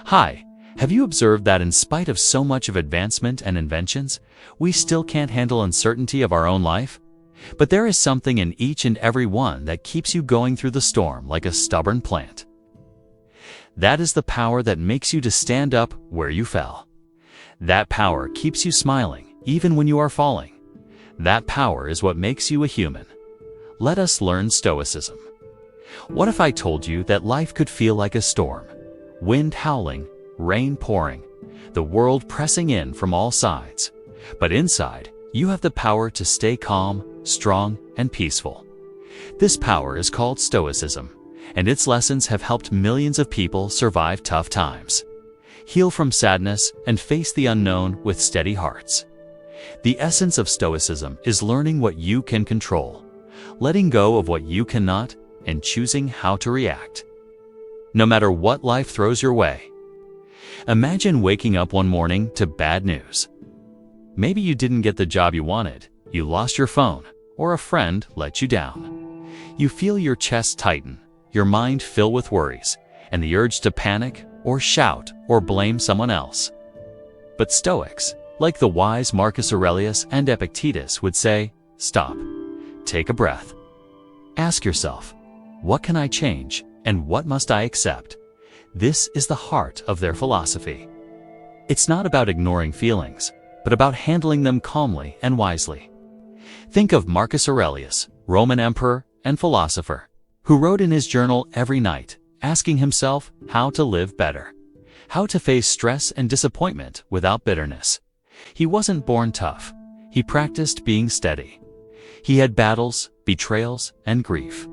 Hi, have you observed that in spite of so much of advancement and inventions, we still can't handle uncertainty of our own life? But there is something in each and every one that keeps you going through the storm like a stubborn plant. That is the power that makes you to stand up where you fell. That power keeps you smiling even when you are falling. That power is what makes you a human. Let us learn Stoicism. What if I told you that life could feel like a storm? Wind howling, rain pouring, the world pressing in from all sides. But inside, you have the power to stay calm, strong, and peaceful. This power is called Stoicism, and its lessons have helped millions of people survive tough times, heal from sadness, and face the unknown with steady hearts. The essence of Stoicism is learning what you can control, letting go of what you cannot, and choosing how to react, no matter what life throws your way. Imagine waking up one morning to bad news. Maybe you didn't get the job you wanted, you lost your phone, or a friend let you down. You feel your chest tighten, your mind fill with worries, and the urge to panic, or shout, or blame someone else. But Stoics, like the wise Marcus Aurelius and Epictetus, would say, stop, take a breath. Ask yourself, what can I change, and what must I accept? This is the heart of their philosophy. It's not about ignoring feelings, but about handling them calmly and wisely. Think of Marcus Aurelius, Roman emperor and philosopher, who wrote in his journal every night, asking himself how to live better, how to face stress and disappointment without bitterness. He wasn't born tough. He practiced being steady. He had battles, betrayals, and grief.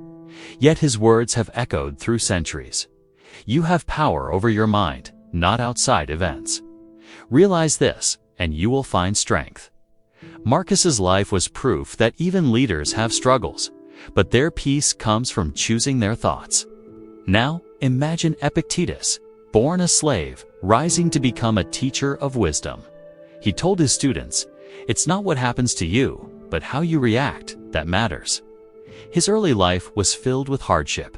Yet his words have echoed through centuries. You have power over your mind, not outside events. Realize this, and you will find strength. Marcus's life was proof that even leaders have struggles, but their peace comes from choosing their thoughts. Now, imagine Epictetus, born a slave, rising to become a teacher of wisdom. He told his students, it's not what happens to you, but how you react that matters. His early life was filled with hardship.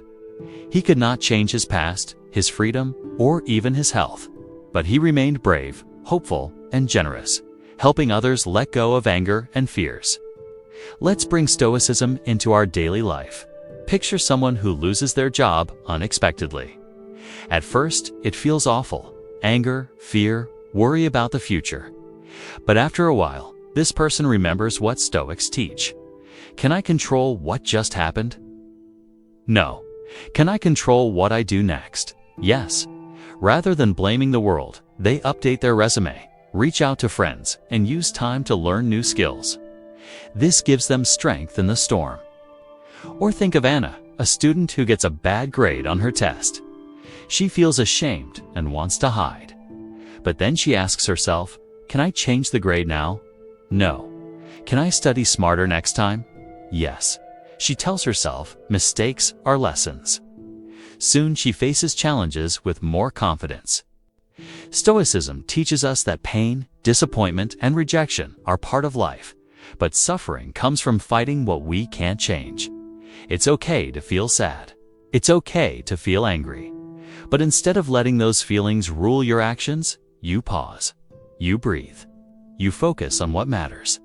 He could not change his past, his freedom, or even his health. But he remained brave, hopeful, and generous, helping others let go of anger and fears. Let's bring Stoicism into our daily life. Picture someone who loses their job unexpectedly. At first, it feels awful. Anger, fear, worry about the future. But after a while, this person remembers what Stoics teach. Can I control what just happened? No. Can I control what I do next? Yes. Rather than blaming the world, they update their resume, reach out to friends, and use time to learn new skills. This gives them strength in the storm. Or think of Anna, a student who gets a bad grade on her test. She feels ashamed and wants to hide. But then she asks herself, can I change the grade now? No. Can I study smarter next time? Yes. She tells herself mistakes are lessons. Soon she faces challenges with more confidence. Stoicism teaches us that pain, disappointment, and rejection are part of life, but suffering comes from fighting what we can't change. It's okay to feel sad. It's okay to feel angry. But instead of letting those feelings rule your actions, you pause. You breathe. You focus on what matters.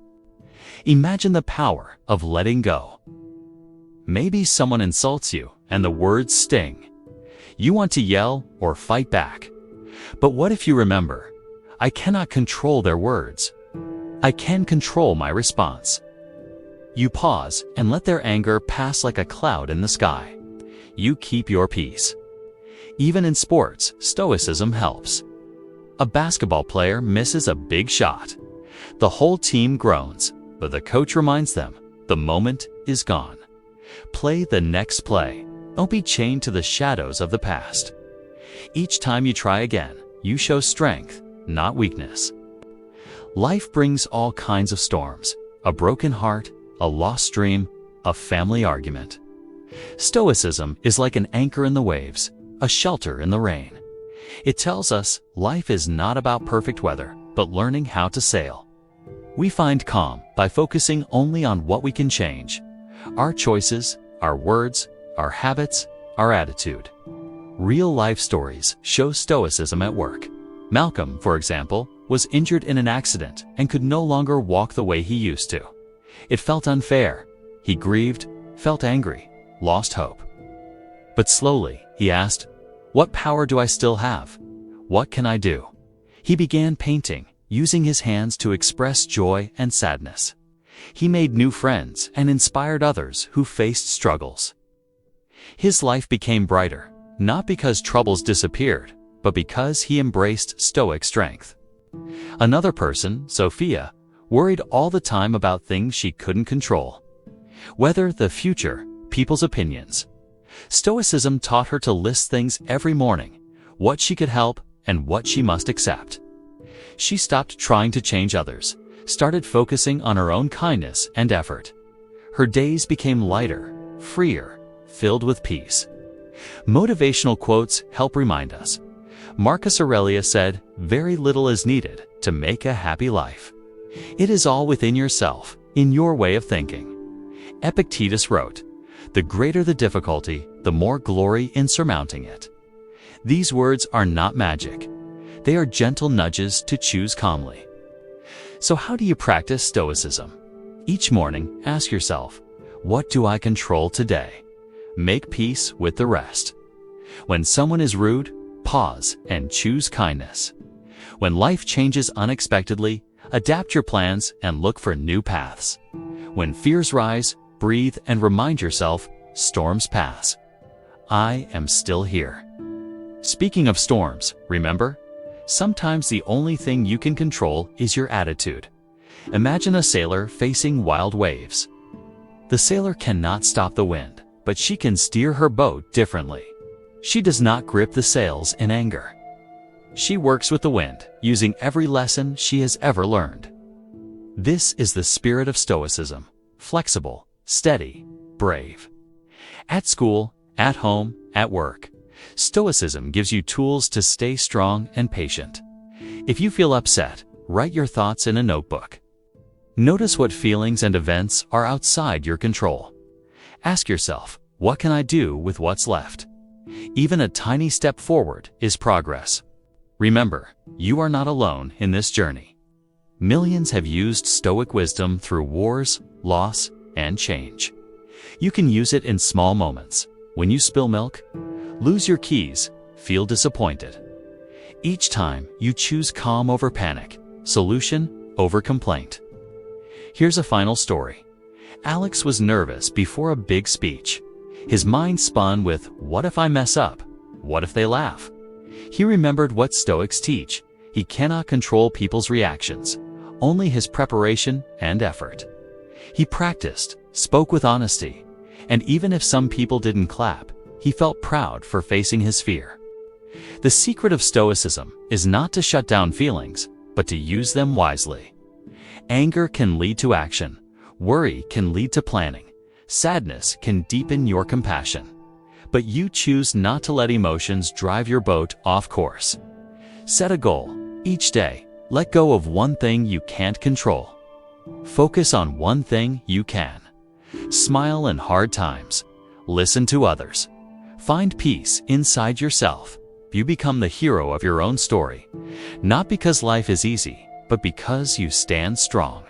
Imagine the power of letting go. Maybe someone insults you and the words sting. You want to yell or fight back. But what if you remember, I cannot control their words. I can control my response. You pause and let their anger pass like a cloud in the sky. You keep your peace. Even in sports, Stoicism helps. A basketball player misses a big shot. The whole team groans, but the coach reminds them, the moment is gone. Play the next play. Don't be chained to the shadows of the past. Each time you try again, you show strength, not weakness. Life brings all kinds of storms, a broken heart, a lost dream, a family argument. Stoicism is like an anchor in the waves, a shelter in the rain. It tells us life is not about perfect weather, but learning how to sail. We find calm by focusing only on what we can change: our choices, our words, our habits, our attitude. Real-life stories show Stoicism at work. Malcolm, for example, was injured in an accident and could no longer walk the way he used to. It felt unfair. He grieved, felt angry, lost hope. But slowly, he asked, "What power do I still have? What can I do?" He began painting, using his hands to express joy and sadness. He made new friends and inspired others who faced struggles. His life became brighter, not because troubles disappeared, but because he embraced Stoic strength. Another person, Sophia, worried all the time about things she couldn't control. Weather, the future, people's opinions. Stoicism taught her to list things every morning, what she could help and what she must accept. She stopped trying to change others, started focusing on her own kindness and effort. Her days became lighter, freer, filled with peace. Motivational quotes help remind us. Marcus Aurelius said, "Very little is needed to make a happy life. It is all within yourself, in your way of thinking." Epictetus wrote, "The greater the difficulty, the more glory in surmounting it." These words are not magic. They are gentle nudges to choose calmly. So how do you practice Stoicism? Each morning, ask yourself, what do I control today? Make peace with the rest. When someone is rude, pause and choose kindness. When life changes unexpectedly, adapt your plans and look for new paths. When fears rise, breathe and remind yourself, storms pass. I am still here. Speaking of storms, remember, sometimes the only thing you can control is your attitude. Imagine a sailor facing wild waves. The sailor cannot stop the wind, but she can steer her boat differently. She does not grip the sails in anger. She works with the wind, using every lesson she has ever learned. This is the spirit of Stoicism: flexible, steady, brave. At school, at home, at work, Stoicism gives you tools to stay strong and patient. If you feel upset, write your thoughts in a notebook. Notice what feelings and events are outside your control. Ask yourself, what can I do with what's left? Even a tiny step forward is progress. Remember, you are not alone in this journey. Millions have used Stoic wisdom through wars, loss, and change. You can use it in small moments. When you spill milk, lose your keys, feel disappointed. Each time, you choose calm over panic, solution over complaint. Here's a final story. Alex was nervous before a big speech. His mind spun with, what if I mess up? What if they laugh? He remembered what Stoics teach. He cannot control people's reactions, only his preparation and effort. He practiced, spoke with honesty, and even if some people didn't clap, he felt proud for facing his fear. The secret of Stoicism is not to shut down feelings, but to use them wisely. Anger can lead to action. Worry can lead to planning. Sadness can deepen your compassion. But you choose not to let emotions drive your boat off course. Set a goal. Each day, let go of one thing you can't control. Focus on one thing you can. Smile in hard times. Listen to others. Find peace inside yourself. You become the hero of your own story, not because life is easy, but because you stand strong.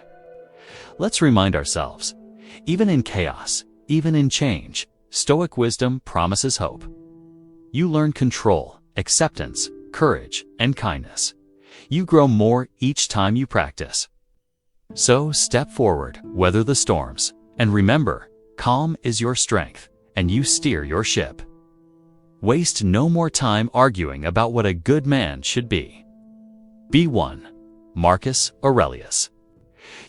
Let's remind ourselves, even in chaos, even in change, Stoic wisdom promises hope. You learn control, acceptance, courage, and kindness. You grow more each time you practice. So step forward, weather the storms, and remember, calm is your strength, and you steer your ship. Waste no more time arguing about what a good man should be. Be one. Marcus Aurelius.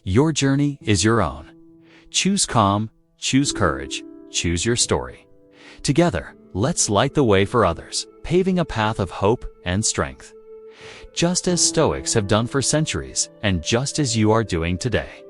Your journey is your own. Choose calm, choose courage, choose your story. Together, let's light the way for others, paving a path of hope and strength. Just as Stoics have done for centuries, and just as you are doing today.